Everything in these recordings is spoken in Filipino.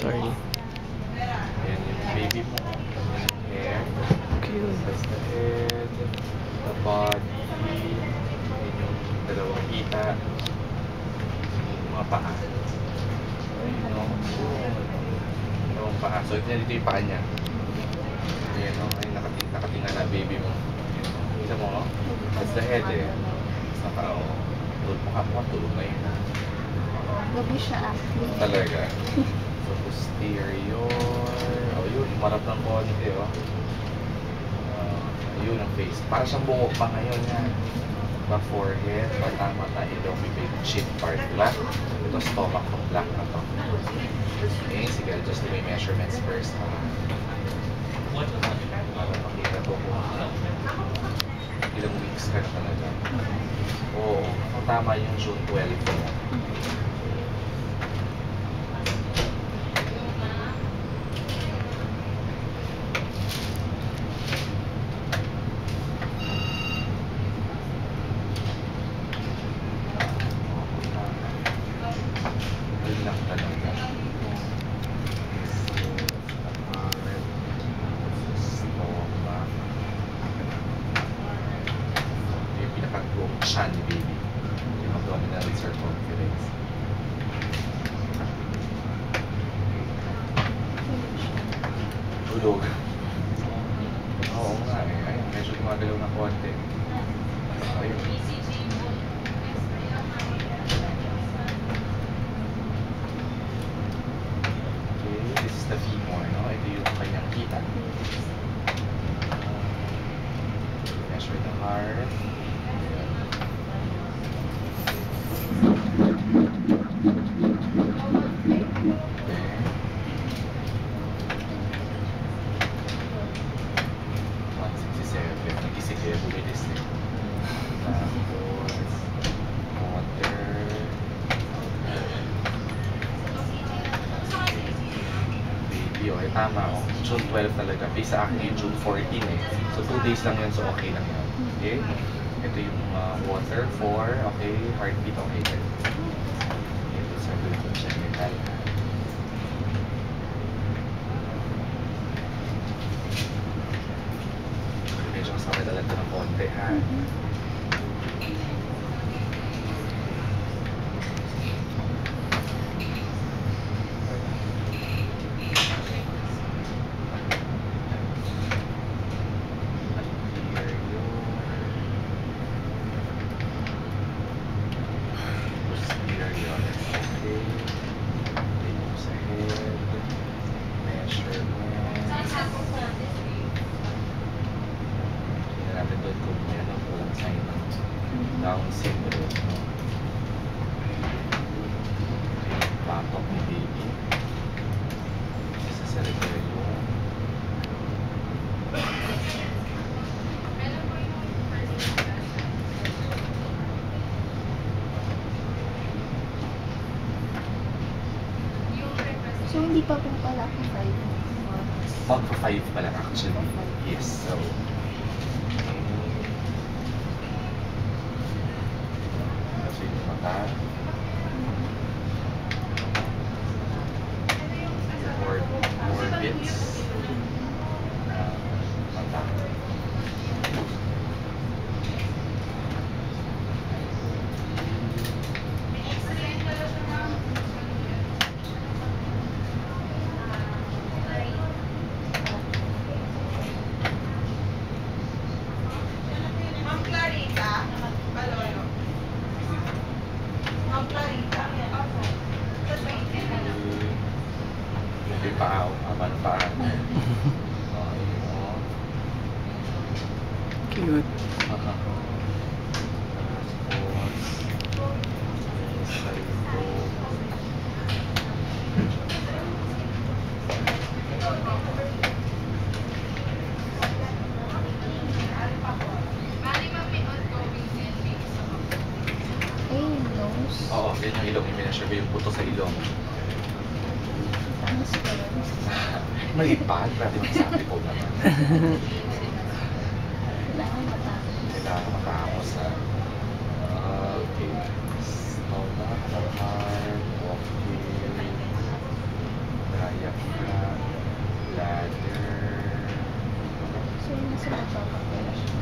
Sorry. Ayan yung baby mo. Yung hair. Cute. That's the head. The body. Ayan yung dalawang kita. Yung mga paa. Ayun o. Dalawang paa. So ito yung paa niya. Ayan o. Ayun nakatinga na baby mo. Kita mo o. That's the head eh. Sa paa o. Mukha tulog na yun. Gabi siya actually. Talaga. So posterior. Oh yun. Marap ng konti o. Yun ang face. Para siyang bungo pa ngayon yan. Diba, forehead, mata, ilong, bibig, chin part, diba? Ito stomach ng black na to. Okay, sige, I'll just do my measurements first. Para makita ko kung ilang weeks ka na talaga. Oo, tama yung June 12 mo. Siya ni baby. Yung abdominal circumference. Tulog. Oo nga eh. Ayun, medyo gumagalaw na konti. Ayun. Okay, this is the femur, no? Ito yung kanyang kita. Measure the heart. Tama o. June 12 talaga. Base sa akin yung June 14 eh. So 2 days lang yan. So okay lang yan. Okay? Ito yung water for, okay, heartbeat, okay. Ito sa glucose genital. Medyo mas makadalag ito ng konti ha. Down syndrome, no? Batok ni baby. Sa cerebellum. So hindi pa po pala ako 5 months. Magpa 5 pa lang actually. Yes, so more bits. Mata. May paa, paano paa? Cute. Oo, yan yung ilong. I-measure ko yung puto sa ilong. Maliit pa, grabe magsabi ko naman. Kailangan matapos ha. Okay. Stomach, heart, walking, diaphragm, bladder. So, nasa magpapakala siya.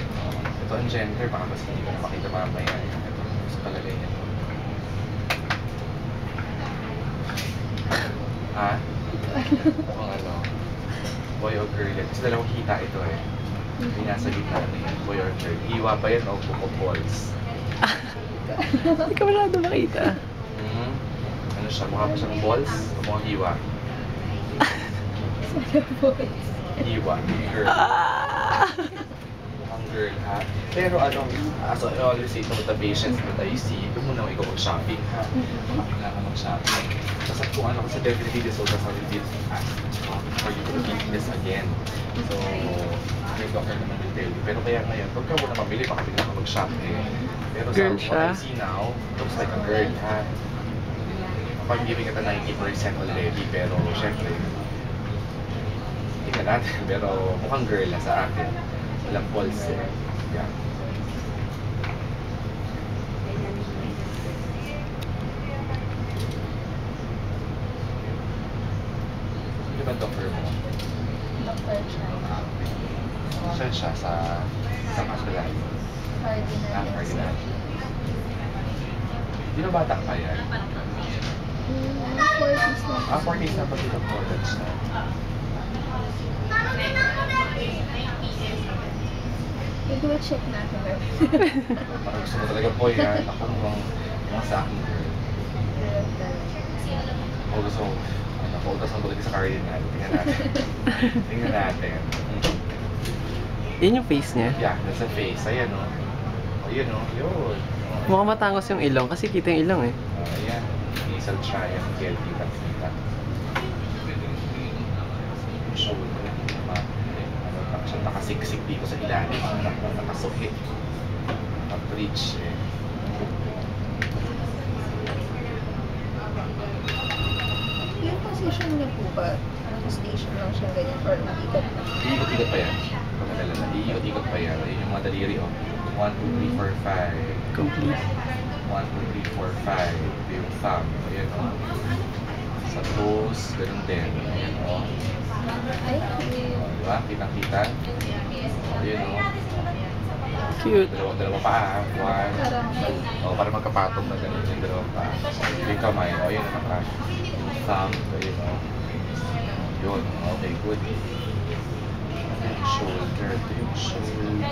Ito ang gender, baka mas hindi ko na makita mamaya. Ito, sa palagay niya to. Ha? Kung ano? Boy or girl yan. Kasi dalawang hita ito eh. Yung nasa gitna na yun, boy or girl. Hiwa ba yan o balls? Hindi ka masyado makita. Hmm? Ano siya? Mukha ba siyang balls o mukhang hiwa? Sana boys. Hiwa, girl. Mukhang girl ha? Pero ano, as I always say to the patients that I see, ito muna ikaw mag-shopping ha? Makakila ka mag-shopping. Kasi kung ano kasi definitely this will reveal for you to repeat this again. So, may doctor naman will tell you. Pero kaya ngayon, pag ka muna mamili, baka bigla ka mag-shop eh. Pero Girl sa siya. what I see now, looks like a girl ha? I'm giving it a 90% already, pero syempre, tingnan natin. Pero mukhang girl na sa akin. Walang pulse eh. Yeah. Sino ba doctor mo? Dr. China. Saan siya? Sa hospital? Ah, Cardinal. Cardinal. Di ba bata pa yan? 40s na. Ah, 40s na pag ito college na. I-check natin. Parang gusto mo talaga po yan. Ako mukhang sa akin girl. O gusto mo, pautas ang tulad sa Cardinal. Tingnan natin. Tingnan natin. Yan yung face niya. Yeah, nasa face. Ayan o. Ayan o. Yun. Mukhang matangos yung ilong kasi kita yung ilong eh. Ayan. Nasal triangle. Kita-kita. Yung shoulder. Siya nakasiksik dito sa ilalim. Nakasuhi. Naka-bridge eh. Yung position niya po ba? Parang station lang siya ganyan or nakikot lang? Iikot-ikot pa yan. Pag nadalala. Iikot-ikot pa yan. Ayun yung mga daliri o. 1, 2, 3, 4, 5. Complete. 1, 2, 3, 4, 5. Ito yung thumb. Ayan o. Sa toes, ganun din. Ayan o. Ay, cute. Diba? Kitang-kita. Ayan o. Cute. Dalawa pa ha. 1. Parang Para magkapatong na ganun yung dalawa pa. Yung kamay. O, ayan naka. Yung thumb. Ayan o. Yun. Okay, good. Yung shoulder. Ito yung shoulder.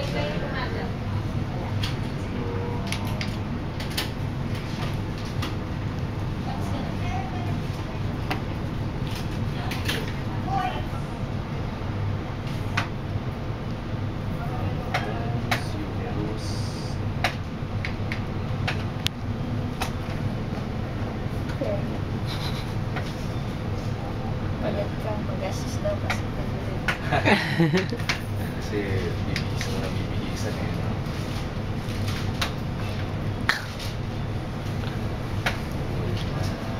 palit ka. Mag-assist daw kasi pag-ulit. Kasi bibihisan mo na bibihisan eh. No?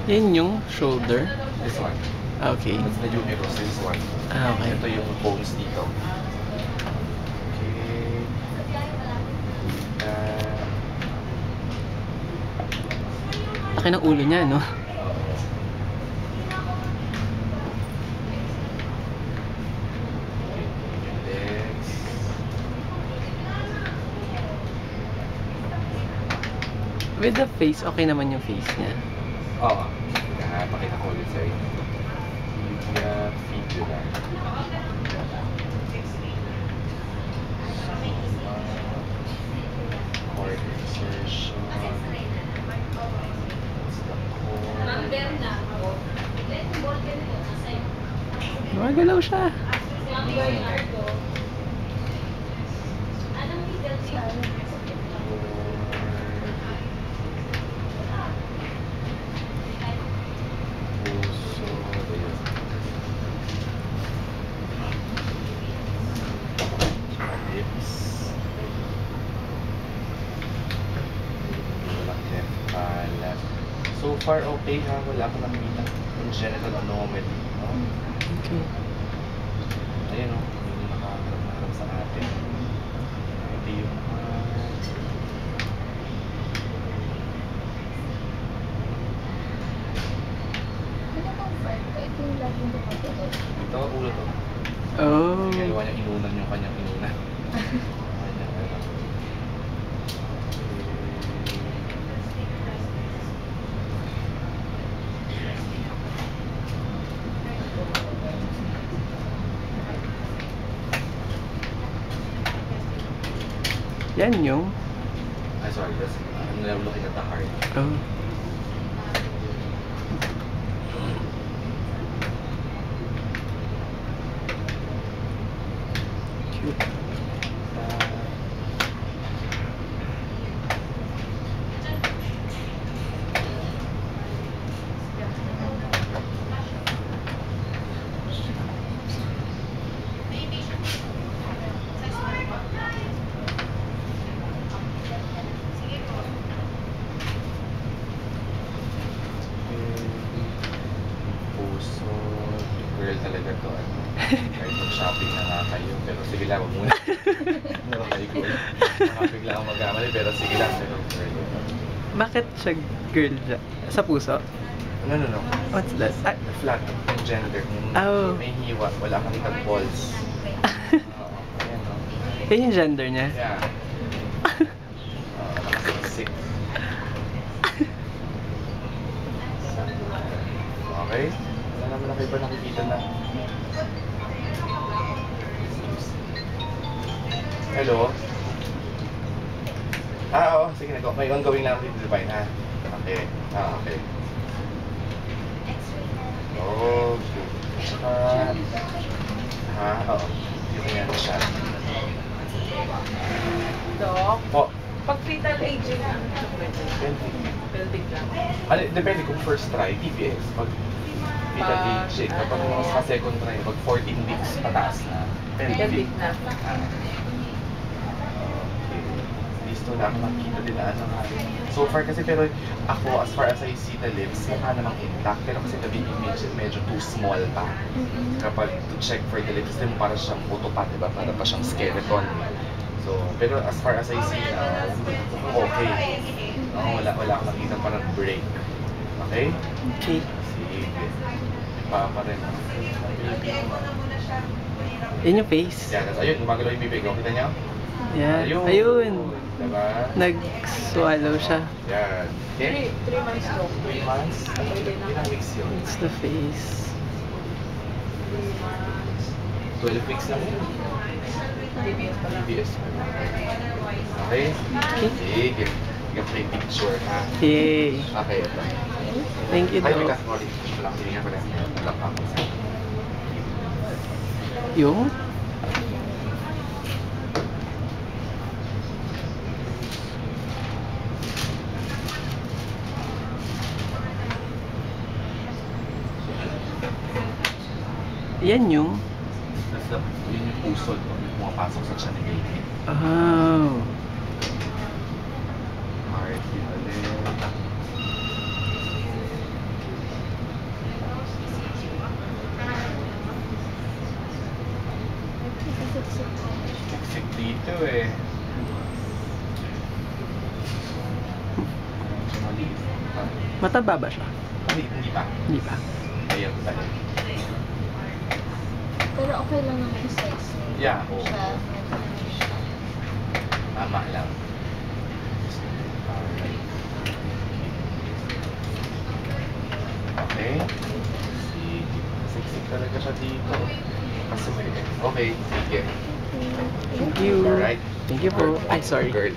Yan yung shoulder. This one. Ah, okay. That's the humerus. This one. Ah, okay. Ito yung bones dito. Okay. Laki ng ulo niya, no? Legs. With the face, okay naman yung face niya. Oo. Pakita ko ulit sa inyo. Tibia, fibula. Cord insertion. That's the core. Gumagalaw siya. Puso. Ayun. Lips. Walang left palate. So far, okay ha. Wala akong nakikita congenital anomaly. No? Okay. Ayan o. Yung nakaharap sa atin. Ito yung Ano confirm ko? Ito yung laging Ito, ulo to. Oh. Ginagawa niya inunan yung kanyang inunan. Kanyang ano. Yan yung... Ay, sorry. I'm looking at the heart. Oh. Cute. Puso. Girl talaga to. Ano. Kahit mag-shopping na nga kayo. Pero sige lang, huwag muna. Nakakay ko. Nakabigla akong magkamali. Pero sige lang. Pero girl. Bakit siya girl dyan? Sa puso? No. What's that? Ah, Flat. Yung gender. Yung Oh. may hiwa. Wala kang itang balls. Oo. Ayan, no? yan yung gender niya? Yeah. Nakasiksik. Okay? Wala naman ako iba nakikita na. Hello? Oo. Sige, may ongoing lang dito, Divine, ha? Okay. Okay. Oh, good. Tsaka... Ha? Oo. Yung yan siya. Dok, Po. pag fetal aging, ano siya pwede? Pelvic lang. Ano, depende kung first try, TPS. Pag fetal Pag, age, kapag sa second try, pag 14 weeks pataas na, Pelvic na. These two na ako nakikita din na ano nga. So far kasi, pero ako, as far as I see the lips, mukha namang intact. Pero kasi the image medyo too small pa. Kapag to check for the lips, din para siyang autopat, diba? Para pa siyang skeleton. So, pero as far as I see now, okay. Wala akong nakita parang break. Okay? Okay. Sige. Pa rin. Yan yung face. Yan, ayun, gumagalaw yung bibig. Kita niyo? Yan. Ayun. Diba? Nag-swallow siya. Yan. Okay? 3 months, Dok. 3 months? Ilang weeks yun? It's the face. 12 weeks lang yun. DBS pa lang. DBS. Okay? Sige. Sige, play picture, ha? Yay. Okay, ito. Thank you, Ay, Doc. may sorry. Wala, hininga ko na. Wala pa ako. Yung? Yan yung? Yun yung puso, yung pumapasok sa tiyan ni baby. Oh. Heart, yun ulit. Siksik dito eh. Medyo maliit pa. Mataba ba siya? Hindi pa. Hindi pa. Ayan pa rin. Pero okay lang naman yung size niya. Yeah, oo. Siya. Tama lang. Okay. Sige. Siksik talaga siya dito. Kasi okay, sige. Thank you. Alright. Thank you po. Ay, sorry. Girl.